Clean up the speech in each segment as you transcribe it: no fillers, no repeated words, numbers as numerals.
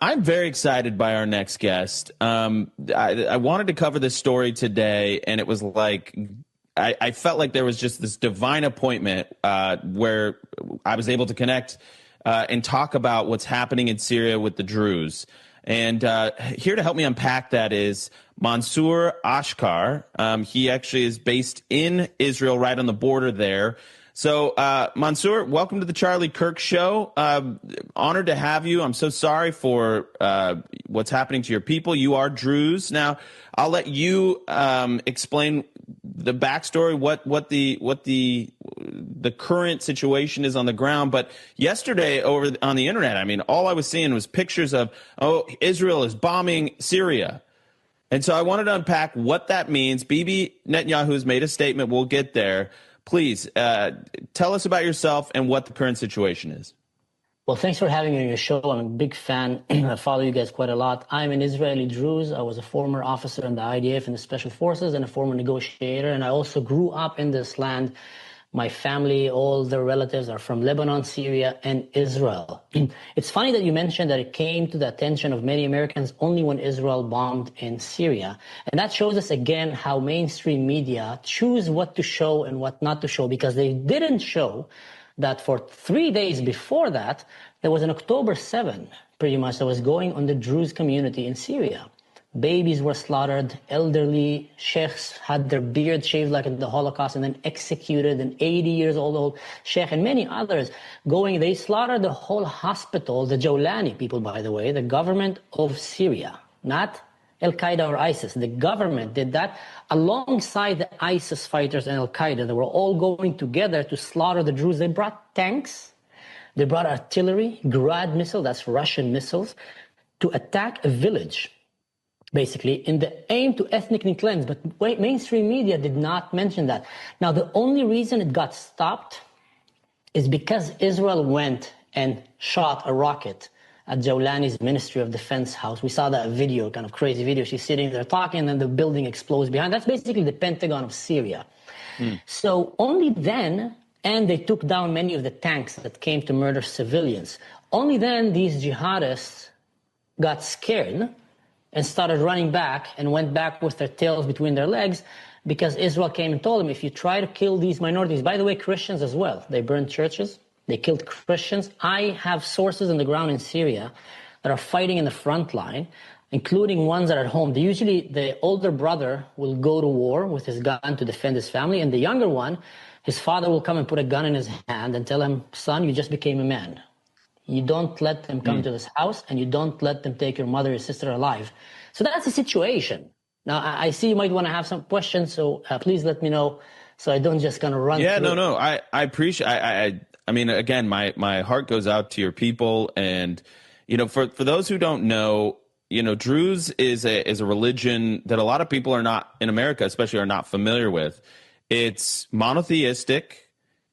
I'm very excited by our next guest. I wanted to cover this story today, and it was like I felt like there was just this divine appointment where I was able to connect and talk about what's happening in Syria with the Druze. And here to help me unpack that is Mansour Ashkar. He actually is based in Israel, right on the border there. So, Mansour, welcome to the Charlie Kirk Show. Honored to have you. I'm so sorry for what's happening to your people. You are Druze. Now, I'll let you explain the backstory, what the current situation is on the ground. But yesterday over on the internet, I mean, all I was seeing was pictures of, Israel is bombing Syria. And so I wanted to unpack what that means. Bibi Netanyahu has made a statement. We'll get there. Please tell us about yourself and what the current situation is. Well, thanks for having me on your show. I'm a big fan. I follow you guys quite a lot. I'm an Israeli Druze. I was a former officer in the IDF and the Special Forces and a former negotiator. And I also grew up in this land. My family, all their relatives are from Lebanon, Syria, and Israel. It's funny that you mentioned that it came to the attention of many Americans only when Israel bombed in Syria. And that shows us again how mainstream media choose what to show and what not to show, because they didn't show that for 3 days before that, there was an October 7, pretty much, that was going on the Druze community in Syria. Babies were slaughtered, elderly sheikhs had their beard shaved like in the Holocaust and then executed, an 80 years old sheikh and many others they slaughtered the whole hospital, the Jawlani people, by the way, the government of Syria, not Al-Qaeda or ISIS. The government did that alongside the ISIS fighters and Al-Qaeda. They were all going together to slaughter the Druze. They brought tanks, they brought artillery, Grad missile, that's Russian missiles, to attack a village, basically, in the aim to ethnically cleanse. But mainstream media did not mention that. Now, the only reason it got stopped is because Israel went and shot a rocket at Jawlani's Ministry of Defense house. We saw that video, kind of crazy video. She's sitting there talking, and then the building explodes behind. That's basically the Pentagon of Syria. So only then, and they took down many of the tanks that came to murder civilians. Only then these jihadists got scared and started running back and went back with their tails between their legs, because Israel came and told them, if you try to kill these minorities, by the way, Christians as well, they burned churches, they killed Christians. I have sources on the ground in Syria that are fighting in the front line, including ones that are at home. Usually the older brother will go to war with his gun to defend his family, and the younger one, his father will come and put a gun in his hand and tell him, son, you just became a man. You don't let them come to this house, and you don't let them take your mother or sister alive. So that's the situation. Now, I see you might want to have some questions, so please let me know so I don't just kind of run through. No. I appreciate I mean, again, my heart goes out to your people. And, for those who don't know, Druze is a religion that a lot of people are not, in America especially, are not familiar with. It's monotheistic.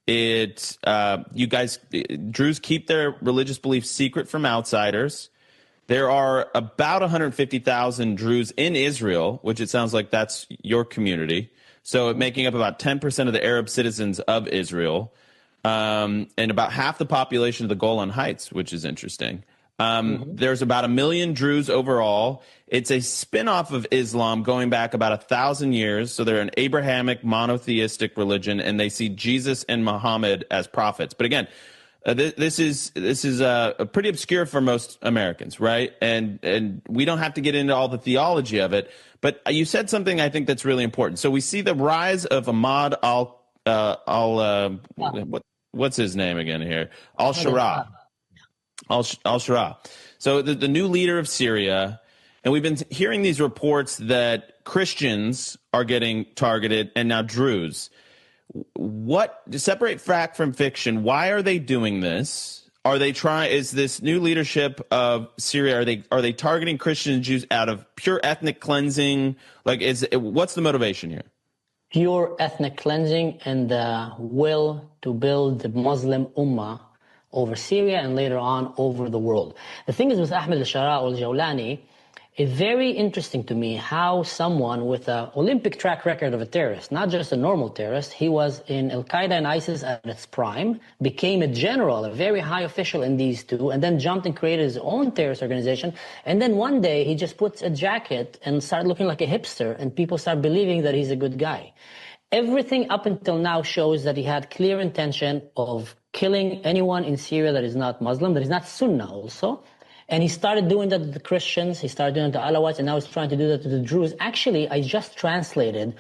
Druze keep their religious beliefs secret from outsiders. There are about 150,000 Druze in Israel, which it sounds like that's your community. So making up about 10% of the Arab citizens of Israel, and about half the population of the Golan Heights, which is interesting. There's about 1 million Druze overall. It's a spin-off of Islam going back about 1,000 years. So they're an Abrahamic monotheistic religion, and they see Jesus and Muhammad as prophets. But again, this is pretty obscure for most Americans, right? And we don't have to get into all the theology of it. But you said something I think that's really important. So we see the rise of Ahmad what's his name again here? Al-Shara. Al-Shara. So the new leader of Syria, and we've been hearing these reports that Christians are getting targeted and now Druze. To separate fact from fiction, why are they doing this? Is this new leadership of Syria, are they targeting Christians and Jews out of pure ethnic cleansing? What's the motivation here? Pure ethnic cleansing and the will to build the Muslim Ummah over Syria and later on over the world. The thing is with Ahmed al-Shara al-Jawlani It's very interesting to me how someone with an Olympic track record of a terrorist, not just a normal terrorist, he was in Al-Qaeda and ISIS at its prime, became a general, a very high official in these two, and then jumped and created his own terrorist organization. And then one day he just puts a jacket and started looking like a hipster, and people start believing that he's a good guy. Everything up until now shows that he had clear intention of killing anyone in Syria that is not Muslim, that is not Sunnah also. And he started doing that to the Christians, he started doing it to Alawites, and now he's trying to do that to the Druze. Actually, I just translated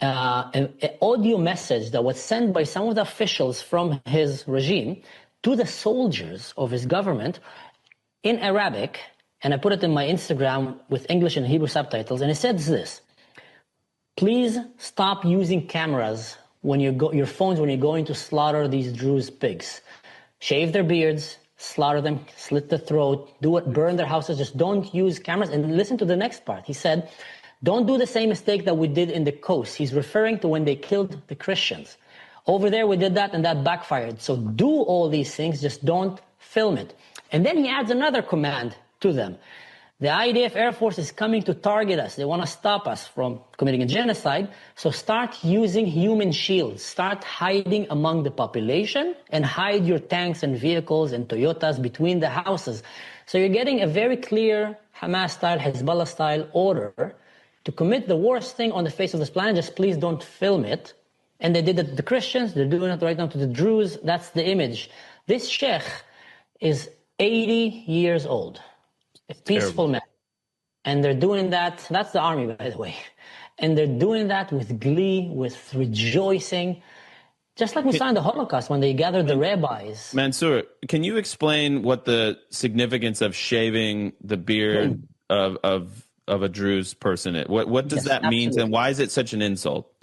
an audio message that was sent by some of the officials from his regime to the soldiers of his government in Arabic, and I put it in my Instagram with English and Hebrew subtitles, and it says this: please stop using cameras when your phones when you're going to slaughter these Druze pigs. Shave their beards, slaughter them, slit the throat, do it, burn their houses. Just don't use cameras. And listen to the next part. He said, don't do the same mistake that we did in the coast. He's referring to when they killed the Christians. Over there we did that and that backfired. So do all these things, just don't film it. And then he adds another command to them. The IDF Air Force is coming to target us. They want to stop us from committing a genocide. So start using human shields. Start hiding among the population and hide your tanks and vehicles and Toyotas between the houses. So you're getting a very clear Hamas-style, Hezbollah-style order to commit the worst thing on the face of this planet. Just please don't film it. And they did it to the Christians. They're doing it right now to the Druze. That's the image. This sheikh is 80 years old. A peaceful man. And they're doing that. That's the army, by the way. And they're doing that with glee, with rejoicing. Just like we saw in the Holocaust when they gathered the rabbis. Mansour, can you explain what the significance of shaving the beard of a Druze person is? What does that mean, and why is it such an insult?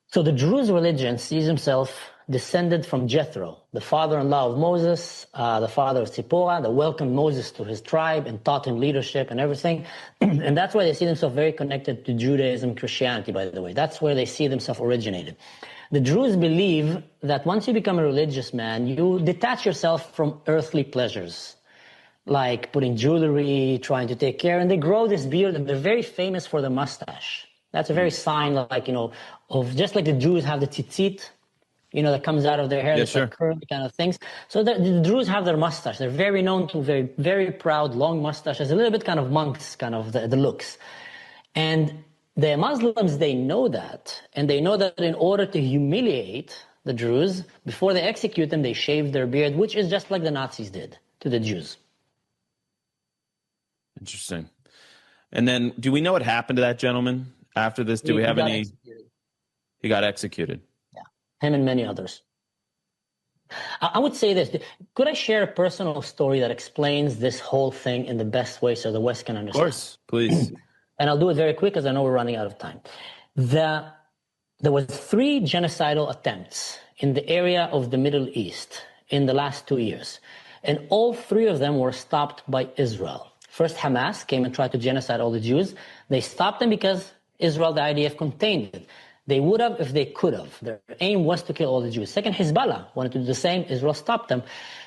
So the Druze religion sees himself descended from Jethro, the father-in-law of Moses, the father of Zipporah, that welcomed Moses to his tribe and taught him leadership and everything. And that's why they see themselves very connected to Judaism, Christianity, by the way. That's where they see themselves originated. The Druze believe that once you become a religious man, you detach yourself from earthly pleasures, like putting jewelry, trying to take care, and they grow this beard, and they're very famous for the mustache. That's a very sign, like, of just like the Jews have the tzitzit, that comes out of their hair, like curly kind of things. So the Druze have their mustache. They're very known to very, very proud, long mustaches, a little bit kind of monks, kind of the looks. And the Muslims, they know that. And they know that in order to humiliate the Druze, before they execute them, they shave their beard, which is just like the Nazis did to the Jews. Interesting. And then, do we know what happened to that gentleman after this? Do we have any? He got executed. Him and many others. I would say this. Could I share a personal story that explains this whole thing in the best way so the West can understand? Of course, please. And I'll do it very quick because I know we're running out of time. There was 3 genocidal attempts in the area of the Middle East in the last 2 years. And all 3 of them were stopped by Israel. First, Hamas came and tried to genocide all the Jews. They stopped them because Israel, the IDF, contained it. They would have if they could have. Their aim was to kill all the Jews. Second, Hezbollah wanted to do the same. Israel stopped them.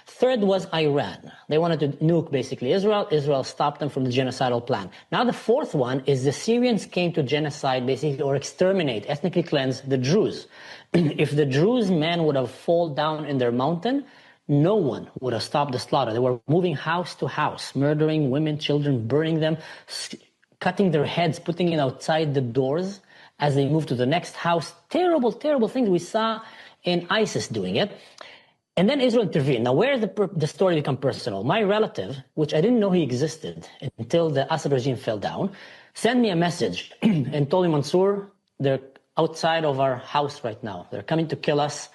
Third was Iran. They wanted to nuke basically Israel. Israel stopped them from the genocidal plan. Now the fourth one is the Syrians came to genocide basically, or exterminate, ethnically cleanse the Druze. If the Druze men would have fallen down in their mountain, no one would have stopped the slaughter. They were moving house to house, murdering women, children, burning them, cutting their heads, putting it outside the doors as they moved to the next house. Terrible, terrible things. We saw in ISIS doing it. And then Israel intervened. Now, where did the story become personal? My relative, which I didn't know he existed until the Assad regime fell down, sent me a message and told me, Mansour, they're outside of our house right now. They're coming to kill us.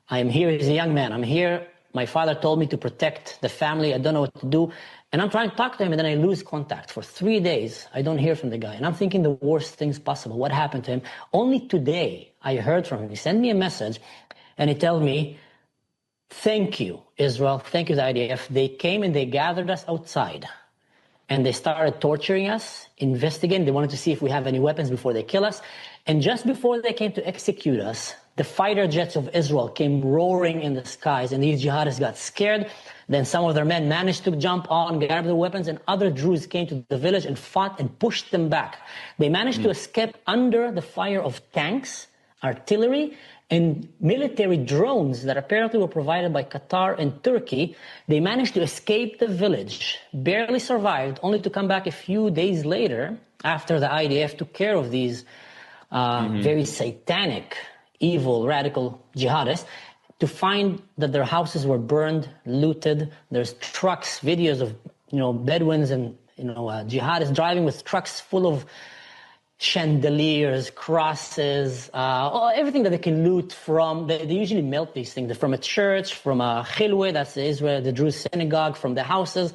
I am here. He's a young man. I'm here. My father told me to protect the family. I don't know what to do. And I'm trying to talk to him, and then I lose contact. For 3 days, I don't hear from the guy. And I'm thinking the worst things possible. What happened to him? Only today, I heard from him. He sent me a message, and he told me, thank you, Israel. Thank you, the IDF. They came and they gathered us outside. and they started torturing us, investigating. They wanted to see if we have any weapons before they kill us. And just before they came to execute us, the fighter jets of Israel came roaring in the skies, and these jihadists got scared. Then some of their men managed to jump on, grab the weapons, and other Druze came to the village and fought and pushed them back. They managed to escape under the fire of tanks, artillery, and military drones that apparently were provided by Qatar and Turkey. They managed to escape the village, barely survived, only to come back a few days later after the IDF took care of these very satanic, evil, radical jihadists, to find that their houses were burned, looted. There's trucks, videos of Bedouins and jihadists driving with trucks full of chandeliers, crosses, everything that they can loot from. They usually melt these things from a church, from a chilwe, that's Israel, the Druze synagogue, from the houses.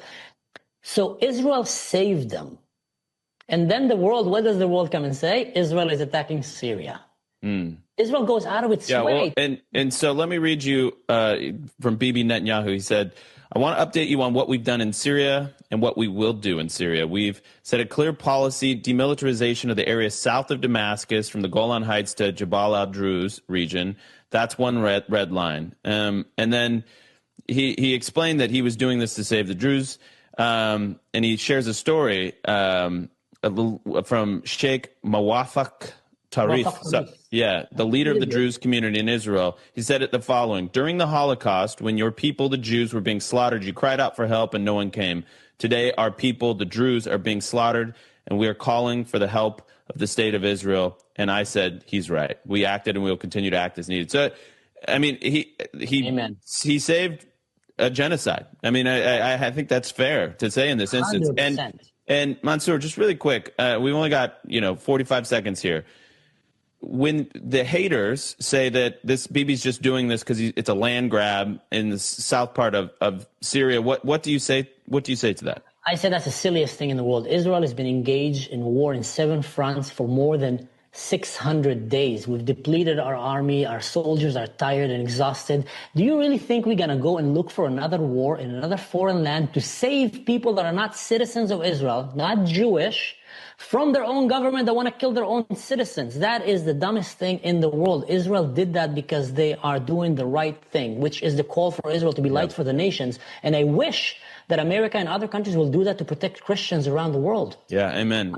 So Israel saved them. And then what does the world come and say? Israel is attacking Syria. Israel goes out of its way. Well, and so let me read you from Bibi Netanyahu. He said, I want to update you on what we've done in Syria and what we will do in Syria. We've set a clear policy, demilitarization of the area south of Damascus from the Golan Heights to Jabal al-Druze region. That's one red line. And then he explained that he was doing this to save the Druze. And he shares a story from Sheikh Mawafaq Tarif, the leader of the Druze community in Israel. He said the following: during the Holocaust, when your people, the Jews, were being slaughtered, you cried out for help and no one came. Today, our people, the Druze, are being slaughtered, and we are calling for the help of the state of Israel. And I said, he's right. We acted, and we will continue to act as needed. So, I mean, he saved a genocide. I mean, I think that's fair to say in this instance. 100%. And Mansour, just really quick, we've only got 45 seconds here. When the haters say that Bibi's just doing this because it's a land grab in the south part of Syria, what do you say? What do you say to that? I say that's the silliest thing in the world. Israel has been engaged in war in 7 fronts for more than 600 days. We've depleted our army. Our soldiers are tired and exhausted. Do you really think we're going to go and look for another war in another foreign land to save people that are not citizens of Israel, not Jewish, from their own government that want to kill their own citizens? That is the dumbest thing in the world. Israel did that because they are doing the right thing, which is the call for Israel to be light for the nations. And I wish that America and other countries will do that to protect Christians around the world. Yeah, amen.